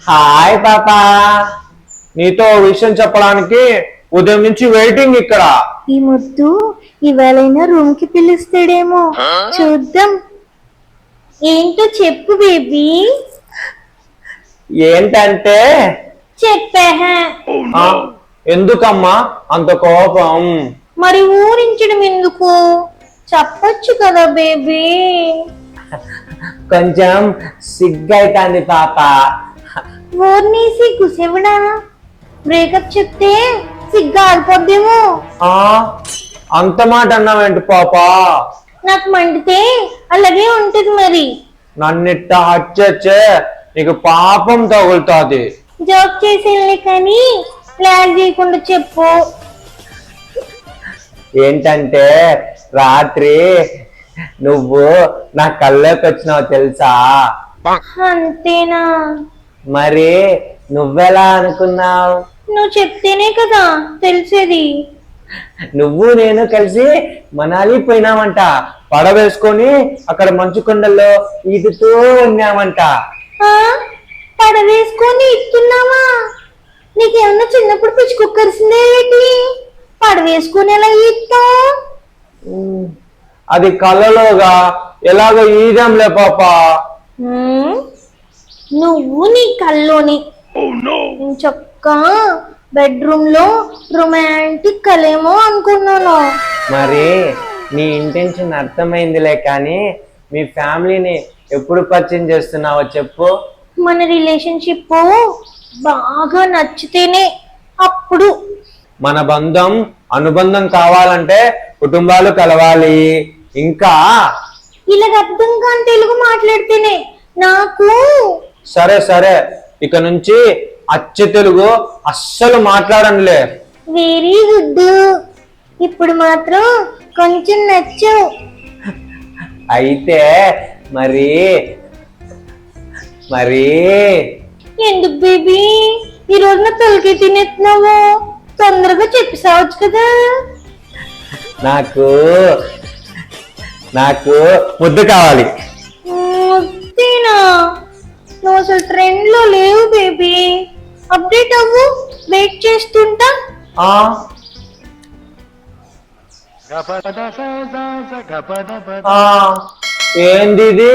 Hi పాపా, నీతో విషయం చెప్పడానికి ఉదయం నుంచి వెయిటింగ్ ఇక్కడ. ఈ ముద్దు ఇవాళైనా రూమ్ కి పిలుస్తాడేమో, చూద్దాం. ఏంటో చెప్పు బేబీ. ఏంటంటే చెప్పా. ఎందుకమ్మా అంత కోపం? మరి ఊరించడం ఎందుకు? చెప్పొచ్చు కదా బేబీ. కొంచెం సిగ్గైతాంది పాప. ఊరిని సిగ్గు సెవడా? బ్రేకప్ చెప్తే సిగ్గు ఆగిపోద్దేమో. అంత మాట అన్నావేంటి పాపా? నాకు మండితే అలాగే ఉంటది మరి. నన్నిట్ట హచ్చే నీకు పాపం తగులుతాది. జోక్ చేసేలే కానీ ప్లాన్ చేయకుండా చెప్పు. ఏంటంటే రాత్రి నువ్వు నా కళ్ళలోకి వచ్చినావు తెలుసా? అంతేనా? మరి నువ్వెలా అనుకున్నావు? నువ్వు చెప్తేనే కదా తెలిసేది. నువ్వు నేను కలిసి మనాలి పోయినామంట. పడవేసుకొని అక్కడ మంచు కొండల్లో ఈదుతూ ఉన్నామంట. పడవేసుకొని ఇస్తున్నావా? నీకేమన్నా చిన్నప్పుడు పిచ్చి కుక్కరిసిందే ఏంటి? పడవేసుకొని ఎలా ఈత్తా? అది కళ్ళలోగా ఎలాగో ఈదంలే పాపా. నువ్వు నీ కల్లోని చొక్క బెడ్రూమ్ లో రొమాంటిక్ కలేమో అనుకున్నాను. మరి నీ ఇంటెన్షన్ అర్థమైందిలే, కానీ మీ ఫ్యామిలీని ఎప్పుడు పరిచయం చేస్తున్నావో చెప్పు. మన రిలేషన్షిప్ బాగా నచ్చితేనే అప్పుడు. మన బంధం అనుబంధం కావాలంటే కుటుంబాలు కలవాలి. ఇంకా ఇలాగ అర్థం కాని తెలుగు మాట్లాడితేనే నాకు. సరే సరే, ఇక నుంచి అచ్చ తెలుగు అస్సలు మాట్లాడంలే. Very good. ఇప్పుడు మాత్రం కొంచెం నచ్చు. అయితే మరి మరి ఎందుకు బేబీ ఈ రోజు నా తలకి తినేస్తున్నావు? తొందరగా చెప్పేసావచ్చు కదా. నాకు నాకు ముద్దు కావాలి. ముద్దేనా? నువ్వు అసలు ట్రెండ్ లో లేవు బేబీ. అప్డేట్ అవ్వు, వెయిట్ చేస్తుంటా. ఏంది ఇది?